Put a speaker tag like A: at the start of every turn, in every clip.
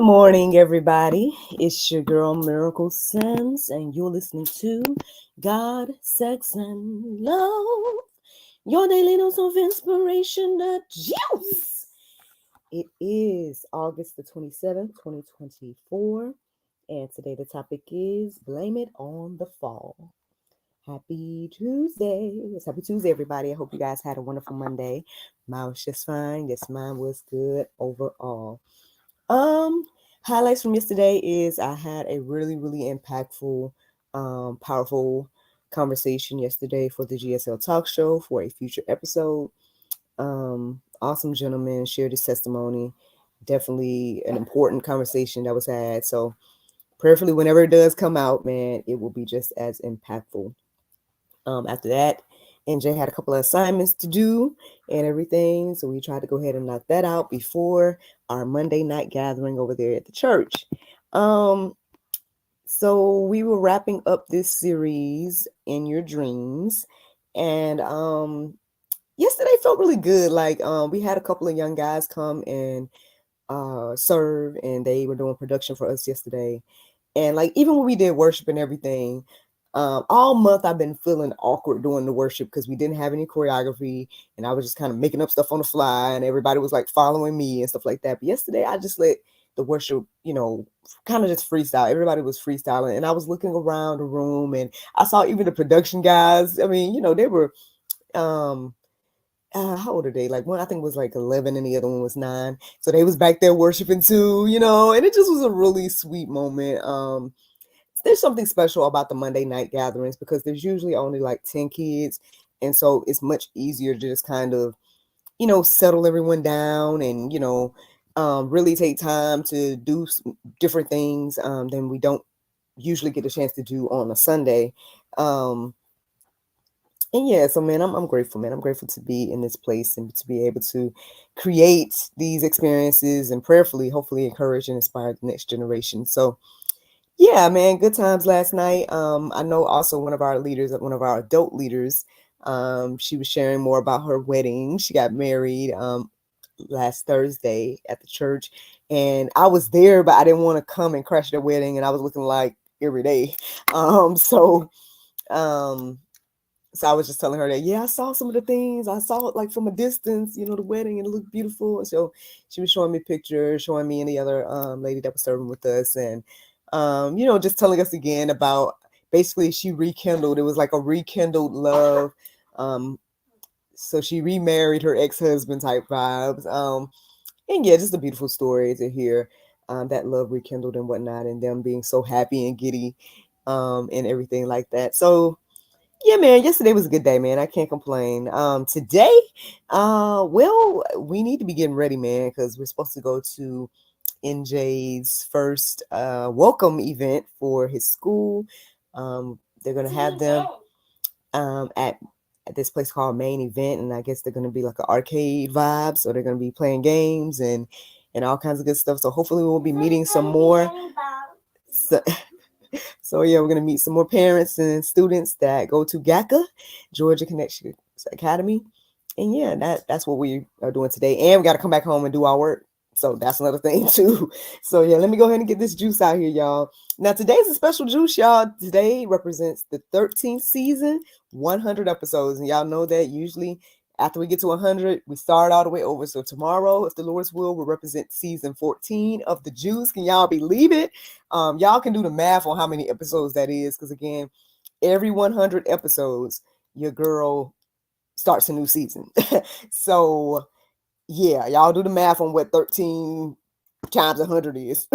A: morning, everybody. It's your girl Miracle Sims, and you're listening to God, Sex, and Love. Your daily dose of inspiration, the juice. It is August the 27th, 2024, and today the topic is Blame It on the Fall. Happy Tuesday. It's Happy Tuesday, everybody. I hope you guys had a wonderful Monday. Mine was just fine. Yes, mine was good overall. Highlights from yesterday is I had a really impactful, powerful conversation yesterday for the GSL talk show for a future episode. Awesome gentleman shared his testimony. Definitely an important conversation that was had. So prayerfully, whenever it does come out, man, it will be just as impactful. After that, NJ had a couple of assignments to do and everything. So we tried to go ahead and knock that out before our Monday night gathering over there at the church. So we were wrapping up this series, In Your Dreams. And yesterday felt really good. Like we had a couple of young guys come and serve, and they were doing production for us yesterday. And like even when we did worship and everything, all month I've been feeling awkward doing the worship because we didn't have any choreography, and I was just kind of making up stuff on the fly, and everybody was like following me and stuff like that. But yesterday I just let the worship, kind of just freestyle. Everybody was freestyling, and I was looking around the room, and I saw even the production guys. I mean, they were how old are they? Like one I think was like 11 and the other one was 9. So they was back there worshiping too, and it just was a really sweet moment. There's something special about the Monday night gatherings because there's usually only like 10 kids. And so it's much easier to just kind of, settle everyone down and, really take time to do different things than we don't usually get a chance to do on a Sunday. And yeah, so man, I'm grateful, man. I'm grateful to be in this place and to be able to create these experiences and prayerfully, hopefully encourage and inspire the next generation. So yeah, man, good times last night. I know also one of our adult leaders, she was sharing more about her wedding. She got married last Thursday at the church, and I was there, but I didn't want to come and crash the wedding, and I was looking like every day. So I was just telling her that, yeah, I saw some of the things. I saw it like from a distance, the wedding, and it looked beautiful. And so she was showing me pictures, showing me and the other lady that was serving with us, and just telling us again about basically she rekindled. It was like a rekindled love. So she remarried her ex-husband type vibes. And yeah, just a beautiful story to hear that love rekindled and whatnot, and them being so happy and giddy and everything like that. So yeah, man, yesterday was a good day, man. I can't complain. Today, well, we need to be getting ready, man, because we're supposed to go to NJ's first welcome event for his school. They're going to have them at this place called Main Event, and I guess they're going to be like an arcade vibe, so they're going to be playing games and all kinds of good stuff. So hopefully we'll be meeting some more. So yeah, we're going to meet some more parents and students that go to GACA, Georgia Connection Academy. And yeah, that's what we are doing today. And we got to come back home and do our work. So that's another thing too. So yeah, let me go ahead and get this juice out here, y'all. Now today's a special juice, y'all. Today represents the 13th season, 100 episodes. And y'all know that usually after we get to 100, we start all the way over. So tomorrow, if the Lord's will represent season 14 of the juice. Can y'all believe it? Y'all can do the math on how many episodes that is. Because again, every 100 episodes, your girl starts a new season. So yeah, y'all do the math on what 13 times 100 is.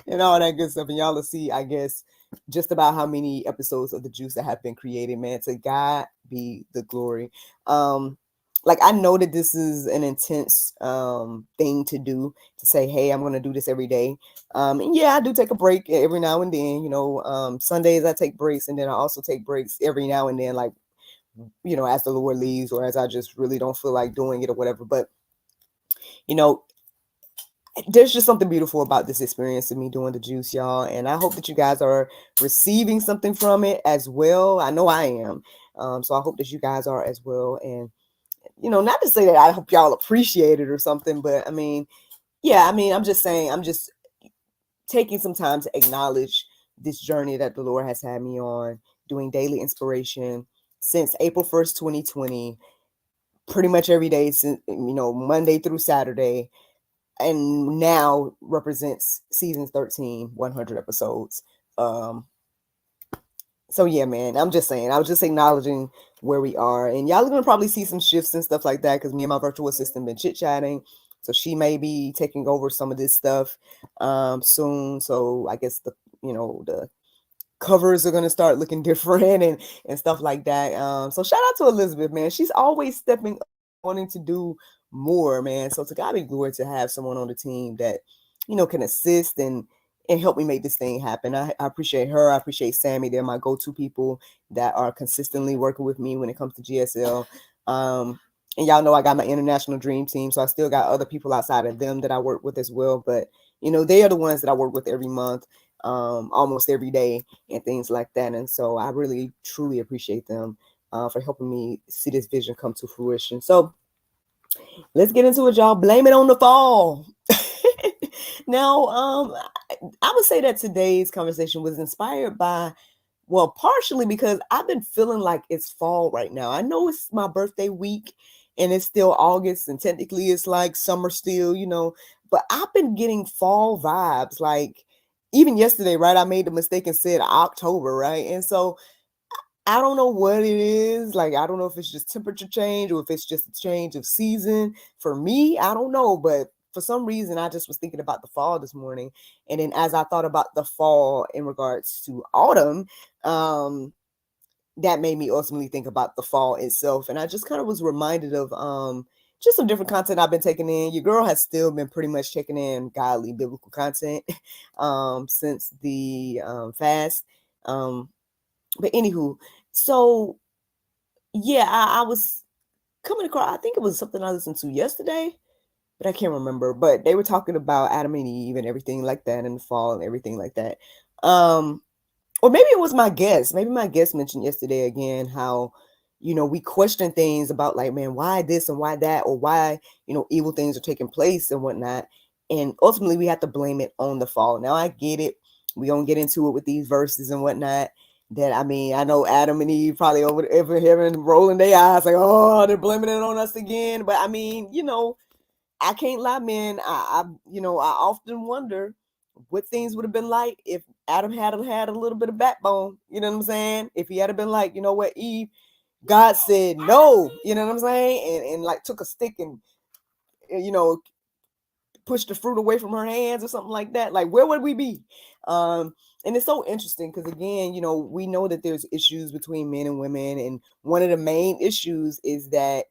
A: And all that good stuff. And y'all will see, I guess, just about how many episodes of the juice that have been created, man. To God be the glory. Like I know that this is an intense thing to do, to say, hey, I'm going to do this every day. And yeah, I do take a break every now and then. Sundays I take breaks, and then I also take breaks every now and then, like, as the Lord leads, or as I just really don't feel like doing it or whatever. But, there's just something beautiful about this experience of me doing the juice, y'all. And I hope that you guys are receiving something from it as well. I know I am. So I hope that you guys are as well. And, not to say that I hope y'all appreciate it or something, but I mean, yeah, I mean, I'm just saying, I'm just taking some time to acknowledge this journey that the Lord has had me on, doing daily inspiration since April 1st, 2020, pretty much every day since, Monday through Saturday, and now represents season 13, 100 episodes. Um, so yeah, man, I'm just saying, I was just acknowledging where we are, and y'all are gonna probably see some shifts and stuff like that because me and my virtual assistant been chit chatting, so she may be taking over some of this stuff soon. So I guess the covers are gonna start looking different and stuff like that. So shout out to Elizabeth, man. She's always stepping up, wanting to do more, man. So to God be glory to have someone on the team that can assist and help me make this thing happen. I appreciate her. I appreciate Sammy. They're my go-to people that are consistently working with me when it comes to GSL. And y'all know I got my international dream team, so I still got other people outside of them that I work with as well. But they are the ones that I work with every month, almost every day, and things like that. And so I really truly appreciate them for helping me see this vision come to fruition. So let's get into it, y'all. Blame it on the fall. Now, I would say that today's conversation was inspired by, well, partially because I've been feeling like it's fall right now. I know it's my birthday week and it's still August, and technically it's like summer still, but I've been getting fall vibes. Like even yesterday, right? I made the mistake and said October, right? And so I don't know what it is. Like, I don't know if it's just temperature change or if it's just a change of season. For me, I don't know. But for some reason, I just was thinking about the fall this morning. And then as I thought about the fall in regards to autumn, that made me ultimately think about the fall itself. And I just kind of was reminded of just some different content I've been taking in. Your girl has still been pretty much taking in godly biblical content since the fast. But anywho, so yeah, I was coming across, I think it was something I listened to yesterday, but I can't remember. But they were talking about Adam and Eve and everything like that, and the fall and everything like that. Or maybe it was my guest. Maybe my guest mentioned yesterday again how, we question things about like, man, why this and why that, or why, evil things are taking place and whatnot. And ultimately we have to blame it on the fall. Now I get it. We gonna get into it with these verses and whatnot. That I mean, I know Adam and Eve probably over here and rolling their eyes like, oh, they're blaming it on us again. But I mean, I can't lie, man. I often wonder what things would have been like if Adam had a little bit of backbone. You know what I'm saying? If he had been like, you know what, Eve, God said no. You know what I'm saying? And like took a stick and you know push the fruit away from her hands or something like that. Like, where would we be? And it's so interesting because again, we know that there's issues between men and women, and one of the main issues is that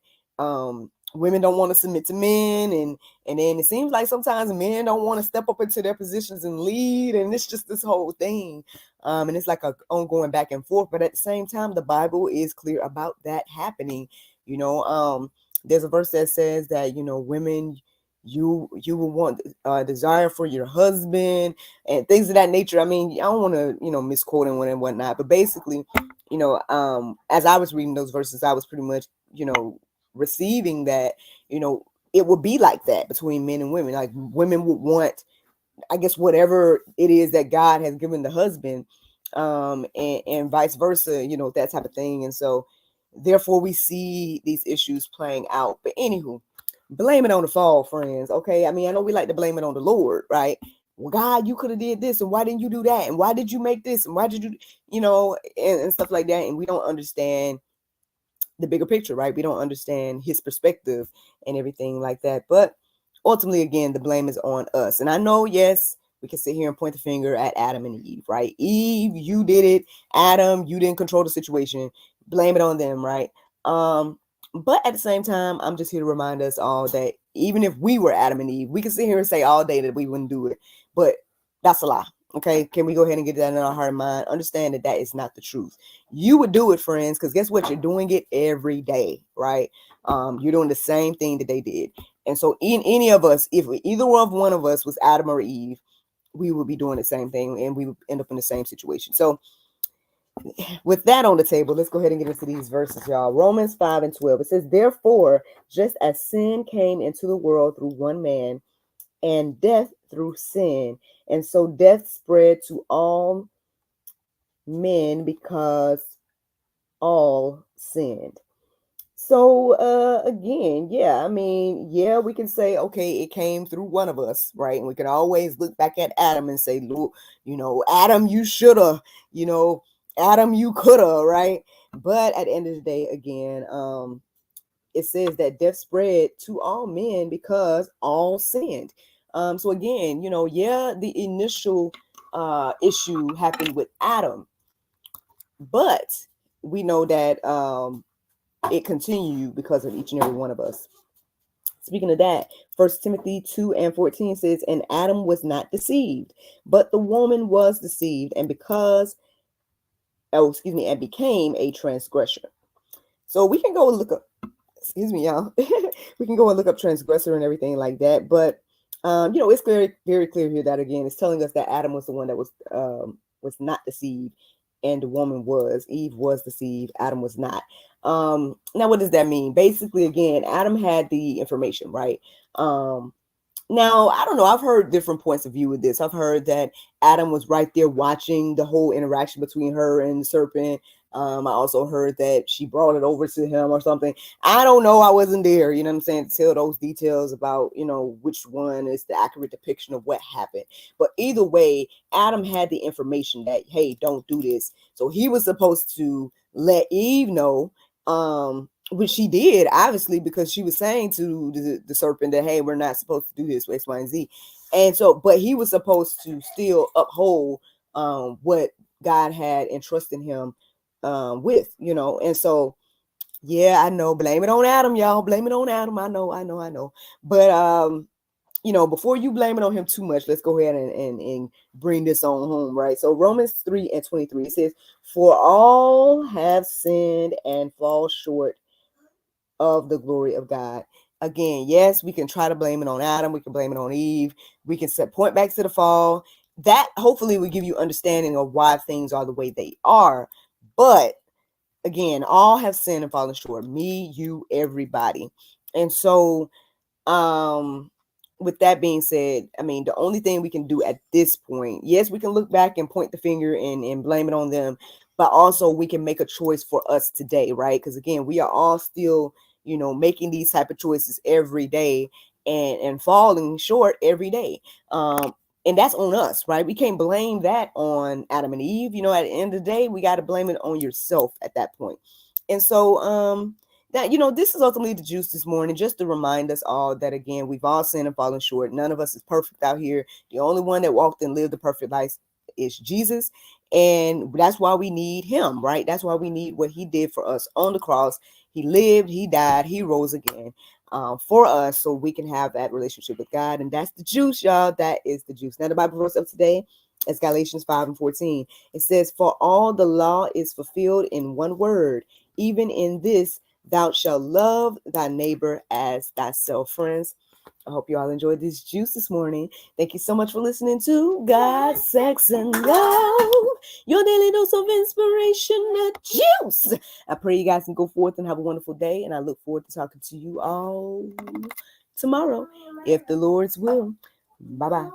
A: women don't want to submit to men, and then it seems like sometimes men don't want to step up into their positions and lead, and it's just this whole thing. And it's like a ongoing back and forth, but at the same time, the Bible is clear about that happening. There's a verse that says that women, you will want desire for your husband and things of that nature. I mean, I don't want to misquote and whatnot, but basically, as I was reading those verses, I was pretty much receiving that it would be like that between men and women. Like, women would want, I guess, whatever it is that God has given the husband, and vice versa, that type of thing. And so therefore we see these issues playing out. But anywho, blame it on the fall, friends. Okay, I mean, I know we like to blame it on the Lord, right? Well, God, you could have did this, and why didn't you do that, and why did you make this, and why did you and stuff like that. And we don't understand the bigger picture, right? We don't understand his perspective and everything like that. But ultimately, again, the blame is on us. And I know, yes, we can sit here and point the finger at Adam and Eve, right? Eve, you did it. Adam, you didn't control the situation. Blame it on them, right? But at the same time, I'm just here to remind us all that even if we were Adam and Eve, we can sit here and say all day that we wouldn't do it. But that's a lie. Okay, can we go ahead and get that in our heart and mind? Understand that that is not the truth. You would do it, friends, because guess what? You're doing it every day, right? You're doing the same thing that they did. And so in any of us, if either one of us was Adam or Eve, we would be doing the same thing and we would end up in the same situation. So with that on the table, let's go ahead and get into these verses, y'all. Romans 5:12. It says, therefore, just as sin came into the world through one man, and death through sin. And so death spread to all men because all sinned. So again, yeah, I mean, yeah, we can say, okay, it came through one of us, right? And we can always look back at Adam and say, look, Adam, you shoulda, Adam, you coulda, right? But at the end of the day, again, it says that death spread to all men because all sinned. So again, yeah, the initial issue happened with Adam, but we know that it continued because of each and every one of us. Speaking of that, 1 Timothy 2:14 says, and Adam was not deceived, but the woman was deceived, and and became a transgressor. So we can go look up, excuse me, y'all. We can go and look up transgressor and everything like that. But it's very, very clear here that again, it's telling us that Adam was the one that was not deceived, and the woman was. Eve was deceived, Adam was not. Now, what does that mean? Basically, again, Adam had the information, right? Now, I don't know. I've heard different points of view with this. I've heard that Adam was right there watching the whole interaction between her and the serpent. I also heard that she brought it over to him or something. I don't know. I wasn't there, you know what I'm saying, to tell those details about, which one is the accurate depiction of what happened. But either way, Adam had the information that, hey, don't do this. So he was supposed to let Eve know, which she did, obviously, because she was saying to the serpent that, hey, we're not supposed to do this, X, Y, and Z. And so, but he was supposed to still uphold what God had entrusted him with, and so, yeah, I know, blame it on Adam, y'all, blame it on Adam. I know. But, before you blame it on him too much, let's go ahead and bring this on home, right? So Romans 3:23, it says, for all have sinned and fall short of the glory of God. Again, yes, we can try to blame it on Adam. We can blame it on Eve. We can point back to the fall. That hopefully will give you understanding of why things are the way they are. But again, all have sinned and fallen short. Me, you, everybody. And so, with that being said, I mean, the only thing we can do at this point, yes, we can look back and point the finger and blame it on them, but also we can make a choice for us today, right? Because again, we are all still, making these type of choices every day and falling short every day. And that's on us, right? We can't blame that on Adam and Eve. At the end of the day, we got to blame it on yourself at that point. And so, that, this is ultimately the juice this morning, just to remind us all that, again, we've all sinned and fallen short. None of us is perfect out here. The only one that walked and lived a perfect life is Jesus. And that's why we need him, right? That's why we need what he did for us on the cross. He lived, he died, he rose again for us, so we can have that relationship with God. And that's the juice, y'all. That is the juice. Now, the Bible verse of today is Galatians 5:14. It says, for all the law is fulfilled in one word, even in this, thou shalt love thy neighbor as thyself. Friends, I hope you all enjoyed this juice this morning. Thank you so much for listening to God, Sex, and Love, your daily dose of inspiration, the juice. I pray you guys can go forth and have a wonderful day, and I look forward to talking to you all tomorrow, if the Lord's will. Bye-bye.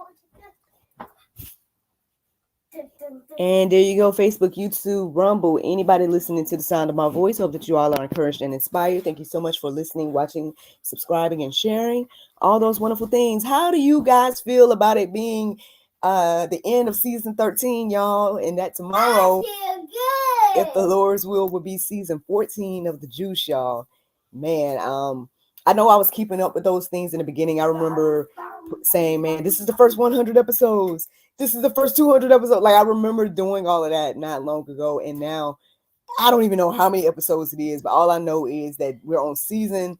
A: And there you go, Facebook, YouTube, Rumble, anybody listening to the sound of my voice. Hope that you all are encouraged and inspired. Thank you so much for listening, watching, subscribing, and sharing all those wonderful things. How do you guys feel about it being the end of season 13, y'all? And that tomorrow, if the Lord's will be season 14 of the juice, y'all. Man, I know I was keeping up with those things in the beginning. I remember saying, man, this is the first 100 episodes. This is the first 200 episodes. Like, I remember doing all of that not long ago. And now I don't even know how many episodes it is, but all I know is that we're on season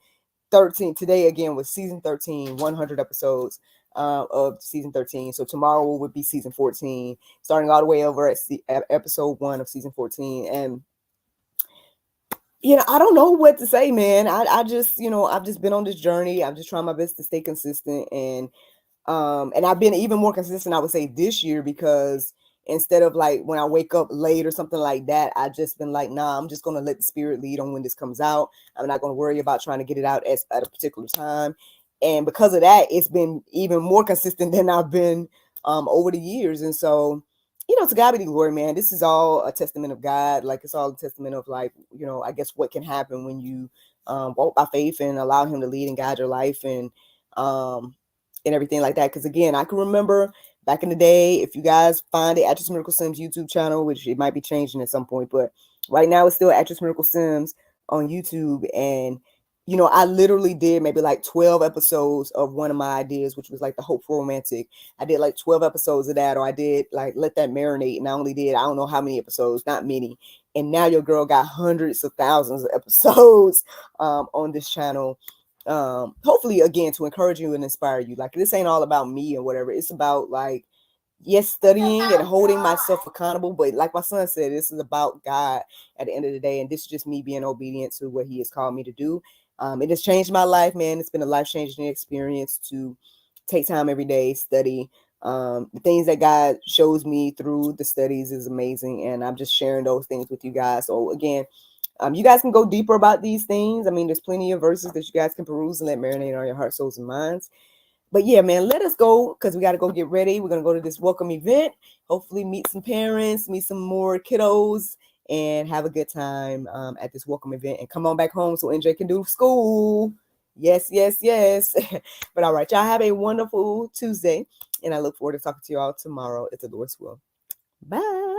A: 13. Today, again, was season 13, 100 episodes of season 13. So tomorrow would be season 14, starting all the way over at episode 1 of season 14. And I don't know what to say, man. I just, I've just been on this journey. I'm just trying my best to stay consistent, and I've been even more consistent, I would say, this year, because instead of like when I wake up late or something like that, I just been like, nah, I'm just going to let the spirit lead on when this comes out. I'm not going to worry about trying to get it out at a particular time. And because of that, it's been even more consistent than I've been over the years. And so, to God be the glory, man. This is all a testament of God. Like, it's all a testament of, like, I guess what can happen when you walk by faith and allow him to lead and guide your life, and everything like that. Because again, I can remember back in the day, if you guys find the Actress Miracle Sims YouTube channel, which it might be changing at some point, but right now it's still Actress Miracle Sims on YouTube. And I literally did maybe like 12 episodes of one of my ideas, which was like the Hopeful Romantic. I did like 12 episodes of that, or I did like Let That Marinate, and I only did, I don't know how many episodes, not many. And now your girl got hundreds of thousands of episodes on this channel. Hopefully, again, to encourage you and inspire you. Like, this ain't all about me or whatever. It's about, like, yes, studying and holding myself accountable, but like my son said, this is about God at the end of the day, and this is just me being obedient to what he has called me to do. It has changed my life, man. It's been a life-changing experience to take time every day, study. The things that God shows me through the studies is amazing, and I'm just sharing those things with you guys. So again, you guys can go deeper about these things. I mean, there's plenty of verses that you guys can peruse and let marinate on your heart, souls, and minds. But yeah, man, let us go, because we got to go get ready. We're going to go to this welcome event, hopefully meet some parents, meet some more kiddos, and have a good time at this welcome event, and come on back home so NJ can do school. Yes, yes, yes. But all right, y'all have a wonderful Tuesday, and I look forward to talking to you all tomorrow if the Lord's will. Bye.